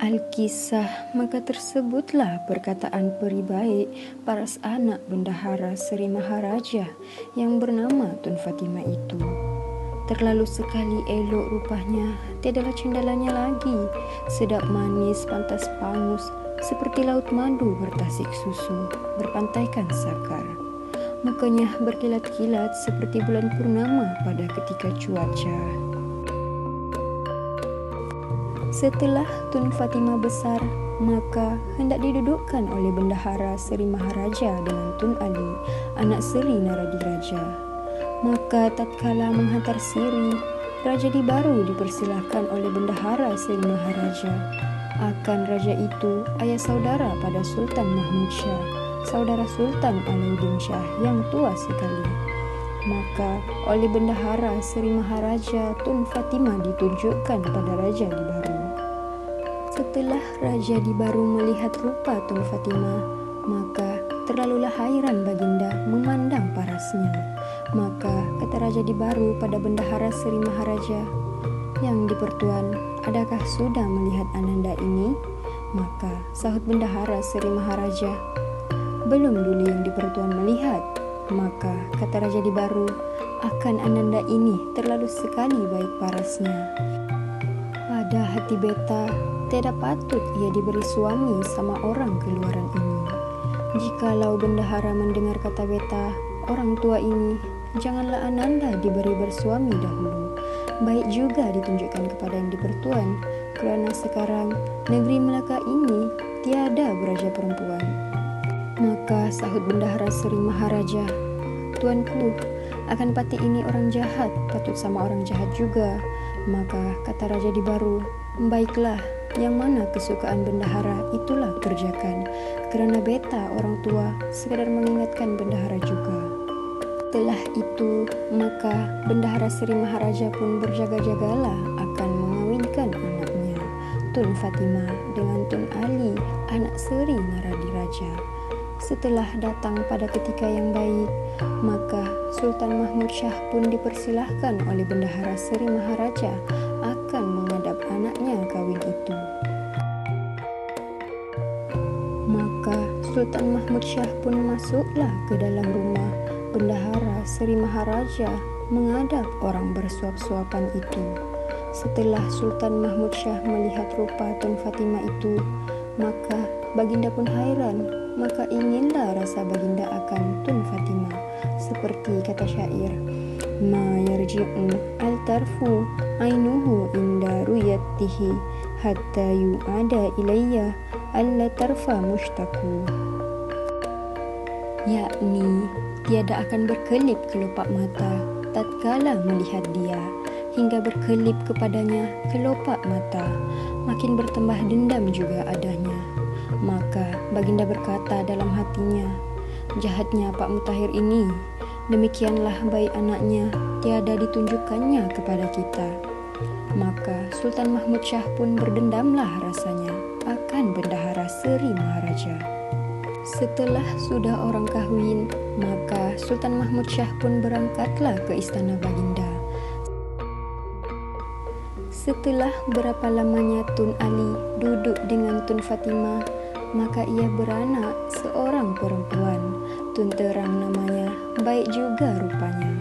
Alkisah, maka tersebutlah perkataan peri baik paras anak bendahara Seri Maharaja yang bernama Tun Fatimah itu. Terlalu sekali elok rupanya, tiadalah cendalannya lagi, sedap manis pantas pangus, seperti laut madu bertasik susu, berpantaikan sakar. Mukanya berkilat-kilat seperti bulan purnama pada ketika cuaca. Setelah Tun Fatimah besar, maka hendak didudukkan oleh bendahara Seri Maharaja dengan Tun Ali, anak Seri Naradiraja. Maka tatkala menghantar siri, raja baru dipersilahkan oleh bendahara Seri Maharaja. Akan raja itu ayah saudara pada Sultan Mahmud Shah, saudara Sultan Alauddin Shah yang tua sekali. Maka oleh bendahara Seri Maharaja Tun Fatimah ditunjukkan pada raja baru. Setelah raja baru melihat rupa Tun Fatimah, maka terlalulah hairan baginda memandang parasnya. Maka kata raja baru pada bendahara Seri Maharaja, "Yang dipertuan, adakah sudah melihat ananda ini?" Maka sahut bendahara Seri Maharaja, "Belum dulu yang dipertuan melihat." Maka kata raja baru, "Akan ananda ini terlalu sekali baik parasnya. Pada hati beta, tidak patut ia diberi suami sama orang keluaran ini. Jikalau bendahara mendengar kata beta, orang tua ini, janganlah ananda diberi bersuami dahulu. Baik juga ditunjukkan kepada yang dipertuan, kerana sekarang negeri Melaka ini tiada beraja perempuan." Maka sahut bendahara Seri Maharaja, "Tuanku, akan pati ini orang jahat, patut sama orang jahat juga." Maka kata raja baru, "Baiklah, yang mana kesukaan bendahara itulah kerjakan, kerana beta orang tua sekadar mengingatkan bendahara juga." Setelah itu, maka bendahara Seri Maharaja pun berjaga-jagalah akan mengawinkan anaknya Tun Fatimah dengan Tun Ali, anak Seri Naradiraja. Setelah datang pada ketika yang baik, maka Sultan Mahmud Shah pun dipersilahkan oleh bendahara Seri Maharaja akan menghadap anaknya kawin itu. Maka Sultan Mahmud Shah pun masuklah ke dalam rumah bendahara Seri Maharaja menghadap orang bersuap-suapan itu. Setelah Sultan Mahmud Shah melihat rupa Tun Fatimah itu, maka baginda pun hairan. Maka inginlah rasa baginda akan Tun Fatimah, seperti kata syair, "Ma yarji'u al-tarfu ainuhu inda ruyatihi hatta yu'ada ilayya alla tarfa mushtaku." Yakni tiada akan berkelip kelopak mata tatkala melihat dia, hingga berkelip kepadanya kelopak mata, makin bertambah dendam juga adanya. Maka baginda berkata dalam hatinya, "Jahatnya Pak Mutahir ini, demikianlah baik anaknya tiada ditunjukkannya kepada kita." Maka Sultan Mahmud Shah pun berdendamlah rasanya akan bendahara Seri Maharaja. Setelah sudah orang kahwin, maka Sultan Mahmud Shah pun berangkatlah ke istana baginda. Setelah berapa lamanya Tun Ali duduk dengan Tun Fatimah, maka ia beranak seorang perempuan, Tun Terang namanya, baik juga rupanya.